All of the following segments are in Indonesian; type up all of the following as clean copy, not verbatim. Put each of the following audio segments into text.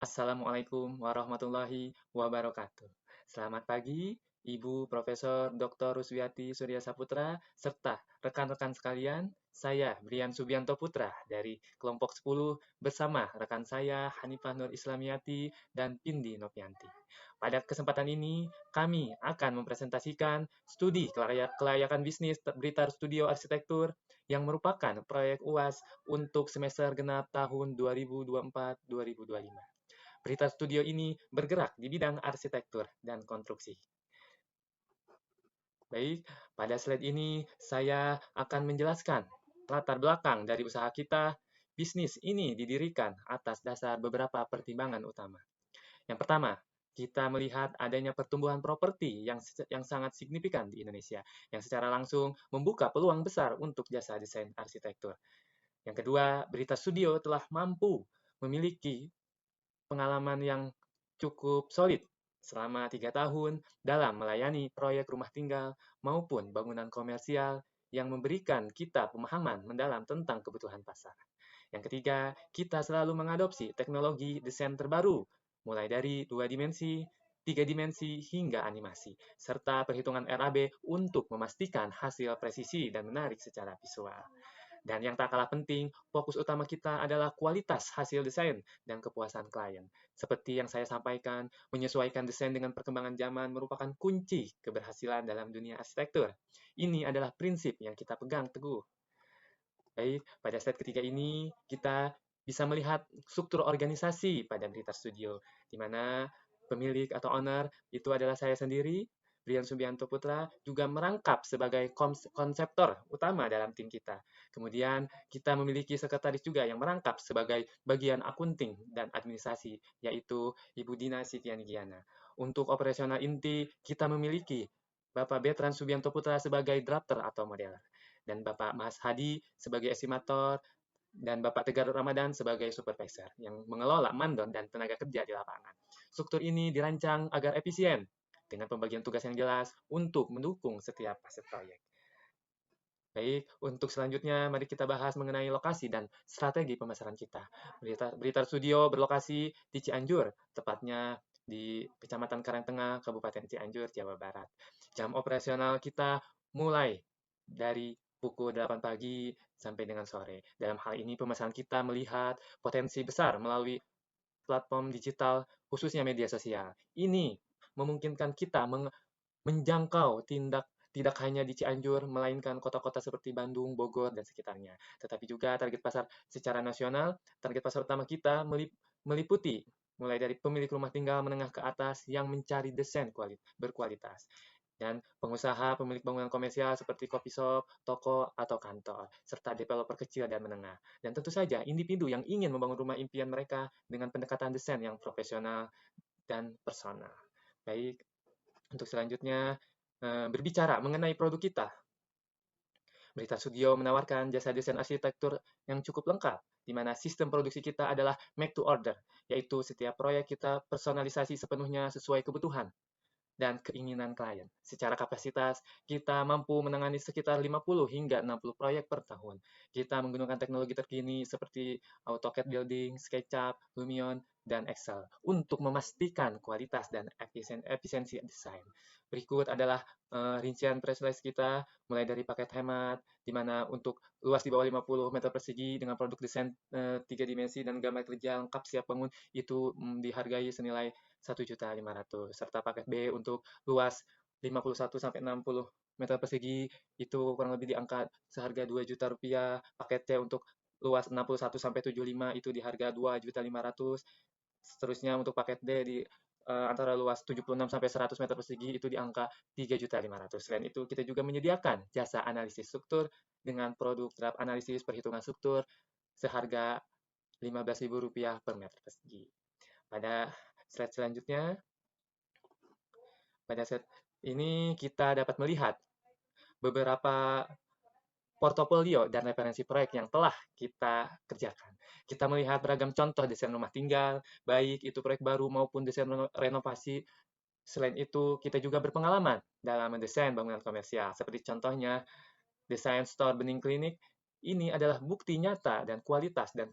Assalamualaikum warahmatullahi wabarakatuh. Selamat pagi, Ibu Profesor Dr. Ruswiati Surya Saputra, serta rekan-rekan sekalian. Saya Brian Subianto Putra dari kelompok 10 bersama rekan saya Hanifah Nur Islamiyati dan Pindi Nopianti. Pada kesempatan ini, kami akan mempresentasikan studi kelayakan bisnis Blitar Studio Arsitektur yang merupakan proyek UAS untuk semester genap tahun 2024-2025. Berita Studio ini bergerak di bidang arsitektur dan konstruksi. Baik, pada slide ini saya akan menjelaskan latar belakang dari usaha kita. Bisnis ini didirikan atas dasar beberapa pertimbangan utama. Yang pertama, kita melihat adanya pertumbuhan properti yang sangat signifikan di Indonesia, yang secara langsung membuka peluang besar untuk jasa desain arsitektur. Yang kedua, Berita Studio telah mampu memiliki pengalaman yang cukup solid selama 3 tahun dalam melayani proyek rumah tinggal maupun bangunan komersial yang memberikan kita pemahaman mendalam tentang kebutuhan pasar. Yang ketiga, kita selalu mengadopsi teknologi desain terbaru, mulai dari 2 dimensi, 3 dimensi, hingga animasi, serta perhitungan RAB untuk memastikan hasil presisi dan menarik secara visual. Dan yang tak kalah penting, fokus utama kita adalah kualitas hasil desain dan kepuasan klien. Seperti yang saya sampaikan, menyesuaikan desain dengan perkembangan zaman merupakan kunci keberhasilan dalam dunia arsitektur. Ini adalah prinsip yang kita pegang teguh. Baik, pada slide ketiga ini kita bisa melihat struktur organisasi pada Blitar Studio, di mana pemilik atau owner itu adalah saya sendiri, Brian Subianto Putra, juga merangkap sebagai konseptor utama dalam tim kita. Kemudian kita memiliki sekretaris juga yang merangkap sebagai bagian akunting dan administrasi, yaitu Ibu Dina Sitiani Giana. Untuk operasional inti, kita memiliki Bapak Betran Subianto Putra sebagai drafter atau modeler, dan Bapak Mas Hadi sebagai estimator, dan Bapak Tegar Ramadan sebagai supervisor yang mengelola mandor dan tenaga kerja di lapangan. Struktur ini dirancang agar efisien dengan pembagian tugas yang jelas untuk mendukung setiap fase proyek. Baik, untuk selanjutnya mari kita bahas mengenai lokasi dan strategi pemasaran kita. Blitar Studio berlokasi di Cianjur, tepatnya di Kecamatan Karangtengah, Kabupaten Cianjur, Jawa Barat. Jam operasional kita mulai dari pukul 8 pagi sampai dengan sore. Dalam hal ini pemasaran kita melihat potensi besar melalui platform digital, khususnya media sosial. Ini memungkinkan kita menjangkau tidak hanya di Cianjur, melainkan kota-kota seperti Bandung, Bogor, dan sekitarnya. Tetapi juga target pasar secara nasional, target pasar utama kita meliputi mulai dari pemilik rumah tinggal menengah ke atas yang mencari desain berkualitas, dan pengusaha pemilik bangunan komersial seperti coffee shop, toko, atau kantor, serta developer kecil dan menengah. Dan tentu saja individu yang ingin membangun rumah impian mereka dengan pendekatan desain yang profesional dan personal. Baik, untuk selanjutnya, berbicara mengenai produk kita. Berita Studio menawarkan jasa desain arsitektur yang cukup lengkap, di mana sistem produksi kita adalah make to order, yaitu setiap proyek kita personalisasi sepenuhnya sesuai kebutuhan dan keinginan klien. Secara kapasitas, kita mampu menangani sekitar 50 hingga 60 proyek per tahun. Kita menggunakan teknologi terkini seperti AutoCAD Building, SketchUp, Lumion, dan Excel untuk memastikan kualitas dan efisiensi desain. Berikut adalah rincian price kita, mulai dari paket hemat, di mana untuk luas di bawah 50 meter persegi dengan produk desain 3 dimensi dan gambar kerja lengkap siap bangun itu dihargai senilai 1.500.000, serta paket B untuk luas 51 sampai 60 meter persegi itu kurang lebih di angka seharga 2 juta rupiah. Paket C untuk luas 61 sampai 75 itu di harga 2.500.000. Seterusnya untuk paket D di antara luas 76 sampai 100 meter persegi itu di angka 3.500.000. Selain itu, kita juga menyediakan jasa analisis struktur dengan produk draft analisis perhitungan struktur seharga Rp15.000 per meter persegi. Pada slide selanjutnya, pada slide ini kita dapat melihat beberapa portofolio dan referensi proyek yang telah kita kerjakan. Kita melihat beragam contoh desain rumah tinggal, baik itu proyek baru maupun desain renovasi. Selain itu, kita juga berpengalaman dalam mendesain bangunan komersial, seperti contohnya desain store bening klinik Ini adalah bukti nyata dan kualitas dan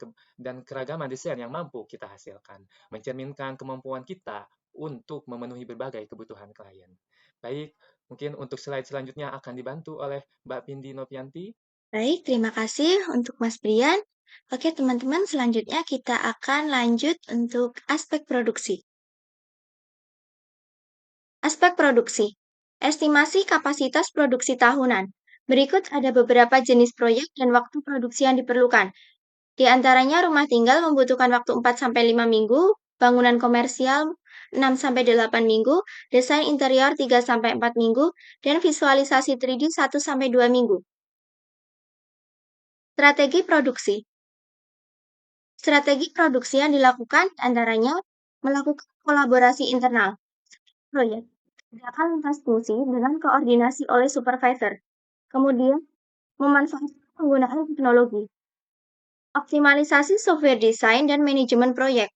keragaman desain yang mampu kita hasilkan, mencerminkan kemampuan kita untuk memenuhi berbagai kebutuhan klien. Baik, mungkin untuk slide selanjutnya akan dibantu oleh Mbak Pindi Novianti. Baik, terima kasih untuk Mas Brian. Oke, teman-teman, selanjutnya kita akan lanjut untuk aspek produksi. Aspek produksi. Estimasi kapasitas produksi tahunan. Berikut ada beberapa jenis proyek dan waktu produksi yang diperlukan. Di antaranya rumah tinggal membutuhkan waktu 4-5 minggu, bangunan komersial 6-8 minggu, desain interior 3-4 minggu, dan visualisasi 3D 1-2 minggu. Strategi produksi. Strategi produksi yang dilakukan antaranya melakukan kolaborasi internal proyek, kerjakan lintas fungsi dengan koordinasi oleh supervisor. Kemudian, memanfaatkan penggunaan teknologi, optimalisasi software desain dan manajemen proyek.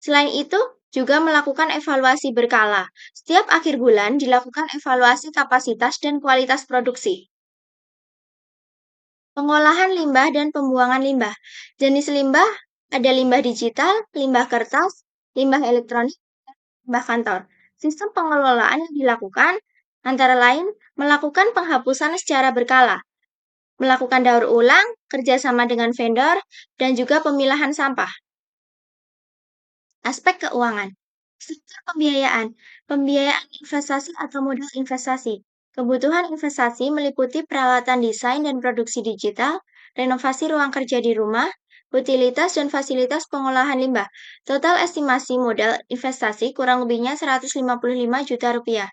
Selain itu, juga melakukan evaluasi berkala. Setiap akhir bulan dilakukan evaluasi kapasitas dan kualitas produksi. Pengolahan limbah dan pembuangan limbah. Jenis limbah ada limbah digital, limbah kertas, limbah elektronik, limbah kantor. Sistem pengelolaan yang dilakukan antara lain melakukan penghapusan secara berkala, melakukan daur ulang, kerjasama dengan vendor, dan juga pemilahan sampah. Aspek keuangan. Sektor pembiayaan. Pembiayaan investasi atau modal investasi. Kebutuhan investasi meliputi peralatan desain dan produksi digital, renovasi ruang kerja di rumah, utilitas dan fasilitas pengolahan limbah. Total estimasi modal investasi kurang lebihnya 155 juta rupiah.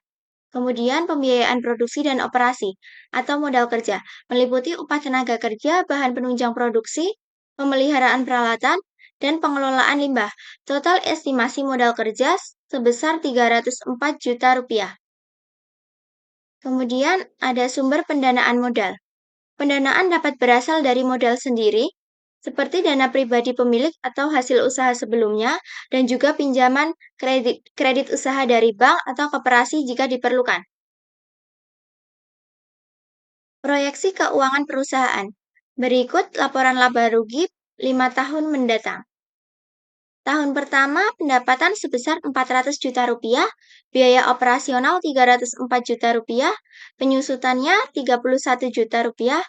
Kemudian pembiayaan produksi dan operasi atau modal kerja meliputi upah tenaga kerja, bahan penunjang produksi, pemeliharaan peralatan, dan pengelolaan limbah. Total estimasi modal kerja sebesar 304 juta rupiah. Kemudian ada sumber pendanaan modal. Pendanaan dapat berasal dari modal sendiri, seperti dana pribadi pemilik atau hasil usaha sebelumnya, dan juga pinjaman kredit usaha dari bank atau koperasi jika diperlukan. Proyeksi keuangan perusahaan. Berikut laporan laba rugi 5 tahun mendatang. Tahun pertama, pendapatan sebesar 400 juta rupiah, biaya operasional 304 juta rupiah, penyusutannya 31 juta rupiah,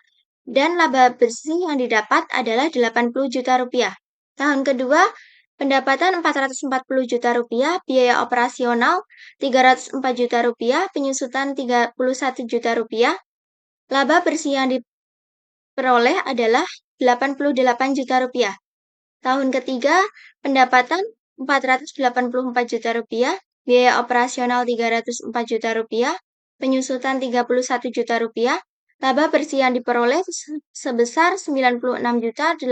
dan laba bersih yang didapat adalah 80 juta rupiah. Tahun kedua, pendapatan 440 juta rupiah, biaya operasional 304 juta rupiah, penyusutan 31 juta rupiah, laba bersih yang diperoleh adalah 88 juta rupiah. Tahun ketiga, pendapatan 484 juta rupiah, biaya operasional 304 juta rupiah, penyusutan 31 juta rupiah, laba bersih yang diperoleh sebesar 96.800.000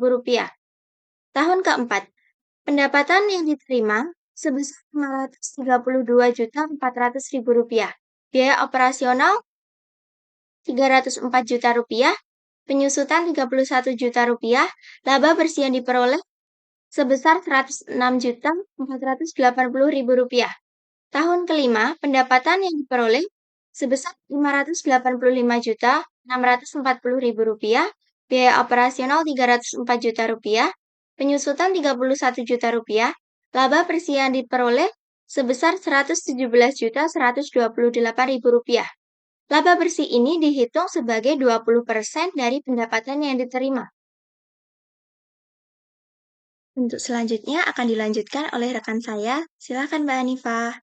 rupiah. Tahun keempat, pendapatan yang diterima sebesar 532.400.000 rupiah, biaya operasional 304 juta rupiah, penyusutan 31 juta rupiah, laba bersih yang diperoleh sebesar 106.480.000 rupiah. Tahun kelima, pendapatan yang diperoleh sebesar 585.640.000 rupiah, biaya operasional 304 juta rupiah, penyusutan 31 juta rupiah, laba bersih yang diperoleh sebesar 117.128.000 rupiah. Laba bersih ini dihitung sebagai 20% dari pendapatan yang diterima. Untuk selanjutnya akan dilanjutkan oleh rekan saya. Silakan Mbak Hanifah.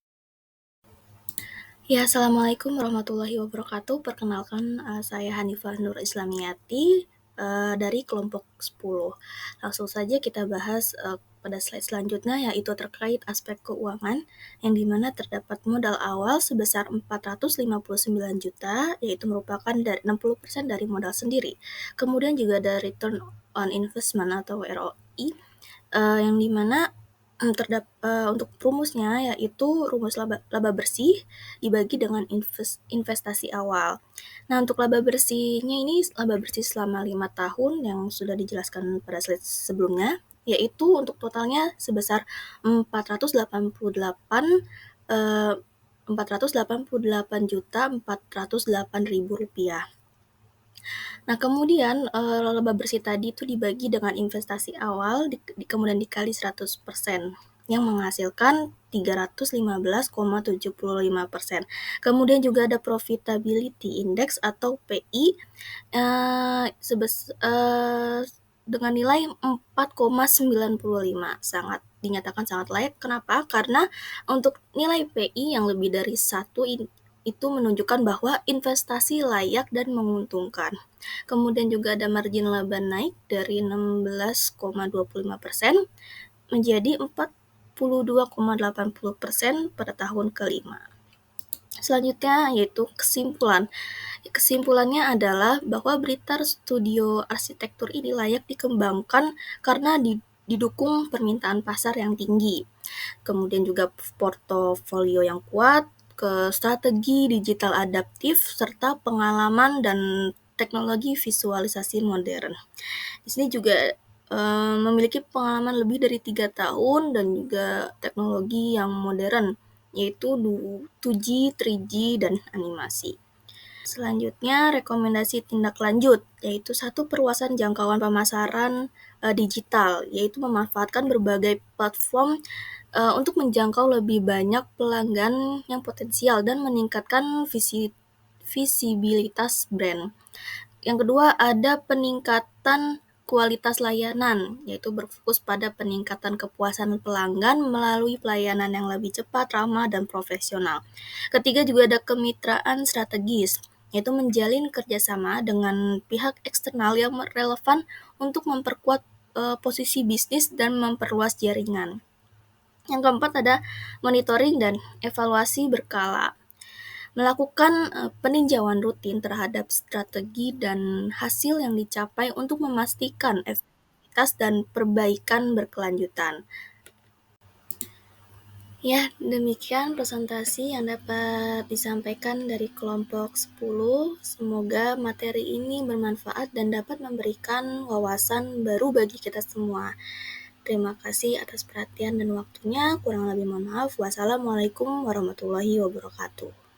Ya, Assalamualaikum warahmatullahi wabarakatuh. Perkenalkan, saya Hanifah Nur Islamiyati dari kelompok 10. Langsung saja kita bahas pada slide selanjutnya, yaitu terkait aspek keuangan, yang dimana terdapat modal awal sebesar 459 juta, yaitu merupakan dari 60% dari modal sendiri. Kemudian juga ada return on investment atau ROI, yang dimana untuk rumusnya yaitu rumus laba bersih dibagi dengan investasi awal. Nah, untuk laba bersihnya ini laba bersih selama 5 tahun yang sudah dijelaskan pada slide sebelumnya, yaitu untuk totalnya sebesar 488 juta 408.000 rupiah. Nah, kemudian laba bersih tadi itu dibagi dengan investasi awal kemudian dikali 100% yang menghasilkan 315,75%. Kemudian juga ada profitability index atau PI dengan nilai 4,95, dinyatakan sangat layak. Kenapa? Karena untuk nilai PI yang lebih dari 1 itu menunjukkan bahwa investasi layak dan menguntungkan. Kemudian juga ada margin laba naik dari 16,25% menjadi 42,80% pada tahun kelima. Selanjutnya yaitu kesimpulan. Kesimpulannya adalah bahwa Blitar Studio Arsitektur ini layak dikembangkan karena didukung permintaan pasar yang tinggi. Kemudian juga portofolio yang kuat, ke strategi digital adaptif, serta pengalaman dan teknologi visualisasi modern. Di sini juga memiliki pengalaman lebih dari 3 tahun dan juga teknologi yang modern, yaitu 2G, 3G, dan animasi. Selanjutnya, rekomendasi tindak lanjut, yaitu 1. Perluasan jangkauan pemasaran digital, yaitu memanfaatkan berbagai platform untuk menjangkau lebih banyak pelanggan yang potensial dan meningkatkan visibilitas brand. Yang kedua, ada peningkatan kualitas layanan, yaitu berfokus pada peningkatan kepuasan pelanggan melalui pelayanan yang lebih cepat, ramah, dan profesional. Ketiga, juga ada kemitraan strategis, yaitu menjalin kerjasama dengan pihak eksternal yang relevan untuk memperkuat posisi bisnis dan memperluas jaringan. Yang keempat ada monitoring dan evaluasi berkala. Melakukan peninjauan rutin terhadap strategi dan hasil yang dicapai untuk memastikan efektivitas dan perbaikan berkelanjutan. Ya, demikian presentasi yang dapat disampaikan dari kelompok 10. Semoga materi ini bermanfaat dan dapat memberikan wawasan baru bagi kita semua. Terima kasih atas perhatian dan waktunya. Kurang lebih mohon maaf. Wassalamualaikum warahmatullahi wabarakatuh.